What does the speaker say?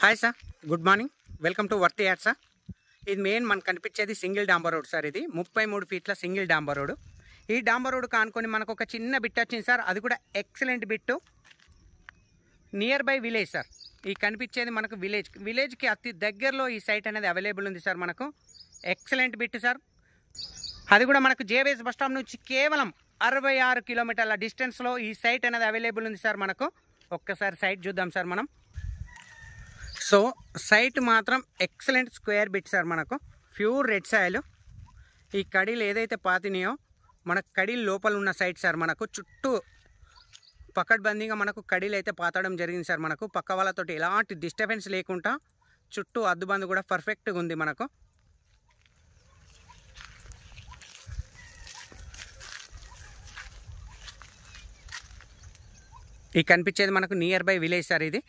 Hi sir, good morning. Welcome to worthy ad sir. ఇది main మనకు కనిపించేది single డాంబర్ road sir. ఇది 33 ఫీట్ల సింగిల్ డాంబర్ రోడ్. ఈ డాంబర్ రోడ్ కానుకొని మనకు ఒక చిన్న బిట్ వచ్చింది సార్. అది కూడా excellent bit. Nearby village sir. ఈ కనిపించేది మనకు విలేజ్కి అతి దగ్గరలో ఈ సైట్ అనేది అవైలబుల్ ఉంది సార్. మనకు ఎక్సలెంట్ బిట్ సార్. అది కూడా మనకు జేబీఎస్ బస్ స్టాప్ నుంచి కేవలం 66 కిలోమీటర్ల డిస్టెన్స్లో ఈ సైట్ అనేది అవైలబుల్ ఉంది సార్. మనకు ఒక్కసారి సైట్ చూద్దాం సార్ మనం. సో సైట్ మాత్రం ఎక్సలెంట్ స్క్వేర్ బిట్ సార్. మనకు ప్యూర్ రెడ్ సాయిల్. ఈ కడీలు ఏదైతే పాతినాయో మనకు కడీలు లోపల ఉన్న సైట్ సార్. మనకు చుట్టూ పకడ్బందీగా మనకు కడీలు అయితే పాతడం జరిగింది సార్. మనకు పక్క వాళ్ళతోటి ఎలాంటి డిస్టర్బెన్స్ లేకుండా చుట్టూ అద్దుబందు కూడా పర్ఫెక్ట్గా ఉంది. మనకు ఈ కనిపించేది మనకు నియర్ బై విలేజ్ సార్. ఇది